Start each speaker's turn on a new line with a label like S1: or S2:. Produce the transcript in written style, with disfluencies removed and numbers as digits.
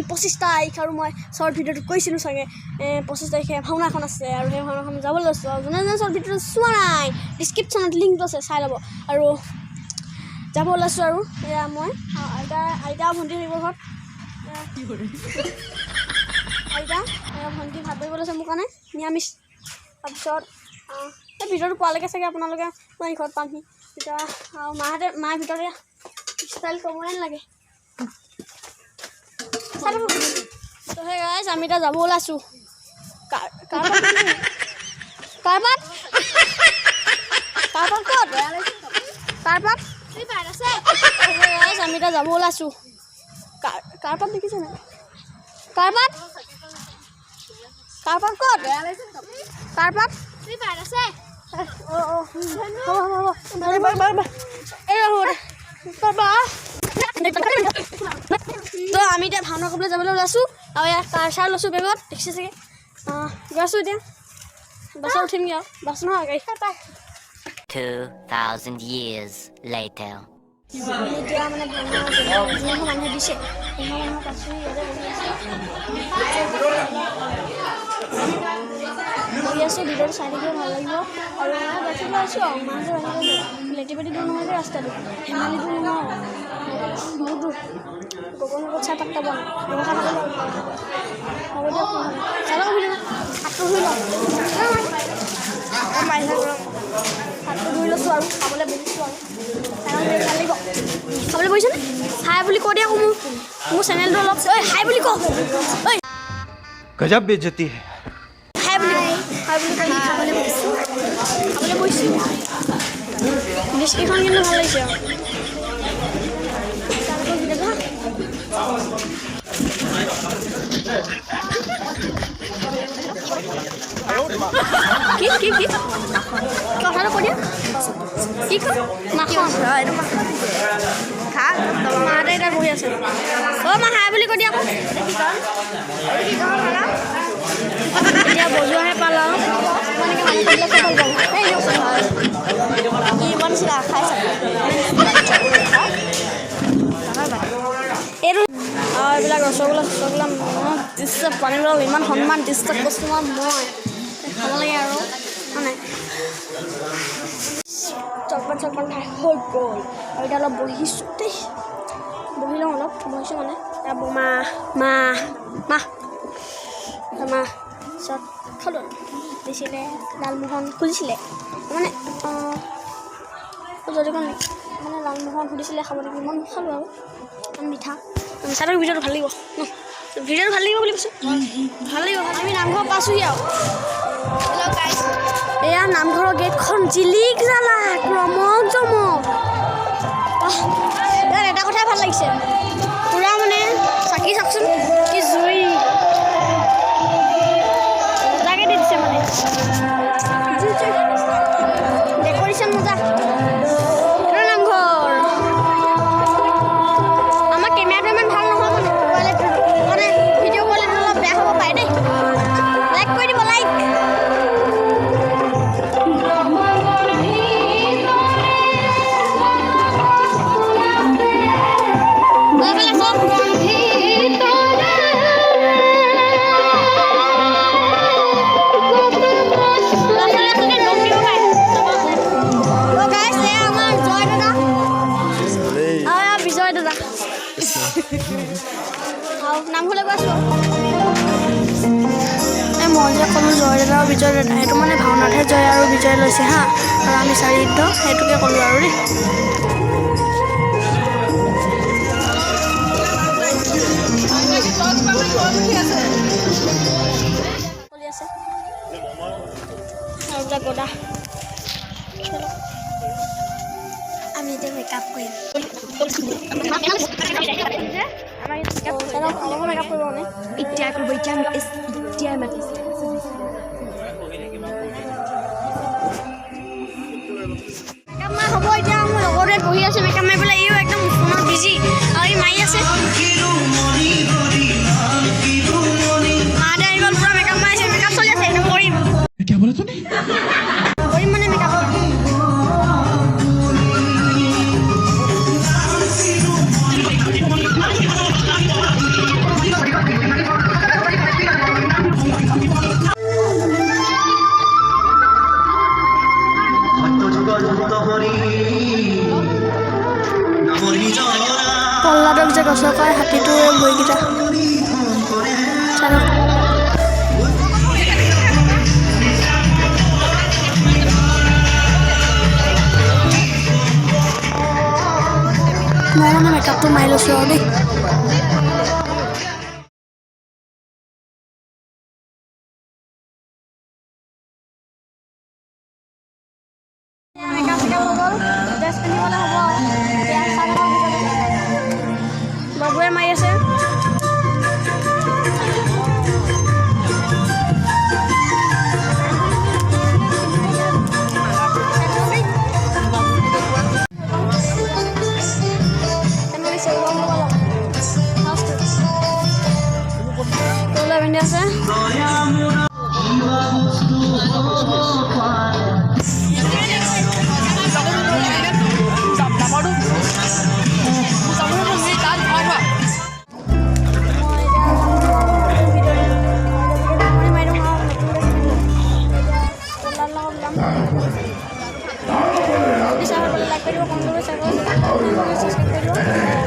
S1: 25 তাৰিখ আৰু মই শ্বৰ্ট ভিডিঅ'টো কৈছিলোঁ চাগে 25 তাৰিখে ভাওনা এখন আছে আৰু সেই ভাওনাখন যাবলৈ লৈছোঁ আৰু যোনে যোনে শ্বৰ্ট ভিডিঅ'টো চোৱা নাই ডিছক্ৰিপশ্যনত লিংকটো আছে চাই ল'ব আৰু যাব ওলাইছোঁ আৰু এয়া মই আইতা ভণ্টি থাকিব ঘৰত আইতা ভণ্টি ভাত বহিব লৈছে মোৰ কাৰণে নিৰামিষ তাৰপিছত এই ভিডিঅ'টো পোৱালৈকে চাগে আপোনালোকে মই ঘৰত পামহি তেতিয়া আৰু মায়ে ভিতৰতে ষ্টাইল ক'বই নালাগে তো সেই গাইজ আমি এতিয়া যাব ওলাইছোঁ কাৰপাত আছে গাইজ আমি এতিয়া যাব ওলাইছোঁ কাৰপাত দেখিছে নাই কাৰপাত ক'ত কাৰপাত আছে তো আমি এতিয়া ভাওনা কৰিবলৈ যাবলৈ ওলাইছোঁ আৰু ইয়াত কাৰ চাৰ লৈছোঁ বেগত দেখিছে চাগে গৈছোঁ এতিয়া বাছত উঠিমগৈ আৰু বাছ নহয় গাড়ী
S2: 2000 years later
S1: এতিয়া মানে ভাওনা যোনখন মানুহে দিছে সেইখন মানুহ পাইছোঁ বহি আছোঁ ভিডিঅ'টো চাই থাকিব ভাল লাগিব আৰু বাছি আছোঁ আৰু মাহঁতে বাহিৰলৈ লেটিপেটি দূৰ নহয় যে ৰাস্তাটো ধেমালি দূৰ নহয় বহুত দূৰ গগনৰ চাই পাত্তা পোৱা নাই ব্যৱসায় হ'ব দিয়ক চাই লওক ভিডিঅ'টো হাতটো ধুই লওক হাতটো ধুই লৈছোঁ আৰু খাবলৈ বহিছোঁ আৰু ভাল লাগিব খাবলৈ বহিছেনে হাই বুলি কৈ দিয়া আকৌ মোৰ চেনেলটো অলপ ঐ হাই বুলি কওঁ ঐ
S3: गजब बेइज्जती है
S1: হাই বুলি খাবলৈ বহিছোঁ ডিছকেইখন কিন্তু ভাল লাগিছে আৰু কি কথাটো কৈ দিয়া কি কয় মাখন মাহঁতে এতিয়া বহি আছে অ' মা হাই বুলি কৈ দিয়া আকৌ এতিয়া বজোৱাহে পাল আৰু এইটো এইবিলাক ৰসগোল্লা ডিষ্টাৰ্ব পানীবিলাক ইমান সন্মান ডিষ্টাৰ্ব বস্তু মই খাব লাগে আৰু মানে চকপান খাই হৈ গ'ল আৰু এতিয়া অলপ বহিছোঁ দেই বহি লওঁ অলপ বহিছোঁ মানে এতিয়া মা চব খালোঁ দিছিলে লালমোহন খুজিছিলে মানে যদি মানে লালমোহন সুধিছিলে খাব লাগিব ইমান খালোঁ আৰু ইমান মিঠা মিঠাটোৰ ভিডিঅ'টো ভাল লাগিব ভিডিঅ'টো ভাল লাগিব বুলি কৈছোঁ ভাল লাগিব আমি নামঘৰ পাইছোঁহি আৰু এয়া নামঘৰৰ গেটখন জিলিক জালাক ৰমক জমক ইয়াত এটা কথাই ভাল লাগিছে পূৰা মানে চাকি চাওকচোন কি জুই মজাকৈ দি দিছে মানে ডেক'ৰেশ্যন মজা এইটো নামঘৰ আমাৰ কেমেৰাটো ইমান ভাল নহয় মানে কোৱালিটিটো মানে ভিডিঅ' কোৱালিটিটো অলপ বেয়া হ'ব পাৰে দেই লাইক কৰি দিব লাইক নামঘৰলৈ গৈ আছোঁ এই মই যে ক'লোঁ জয় দাদা আৰু বিজয় দাদা সেইটো মানে ভাওনাতহে জয় আৰু বিজয় লৈছে হা আৰু আমি চাৰিদ্ধ সেইটোকে ক'লোঁ আৰু দেই চলি আছে আৰু বোলে গদা আমি এতিয়া মেকআপ কৰিম মেকআপ কৰিব মানে এতিয়া কৰিব এতিয়া মাতিছে মেকআপ হ'ব এতিয়া মোৰ লগৰটোৱে বহি আছে মেকআপ মাৰি পেলাই ইও একদম ফোনত বিজি আৰু ই মাৰি আছে মাহঁতে আহি গ'ল পূৰা মেকআপ মাৰিছে মেকআপ চলি আছে একদম কৰিম মানে মেকআপ মানে মেকআপটো মাৰি লৈছোঁ আৰু দেই মেকআপ চেকআপ হৈ গ'ল ড্ৰেছ পিন্ধিবলৈ হ'ব এতিয়া বাবুৱে মাৰি আছে আছে লাইক কৰিব কমেণ্ট কৰিব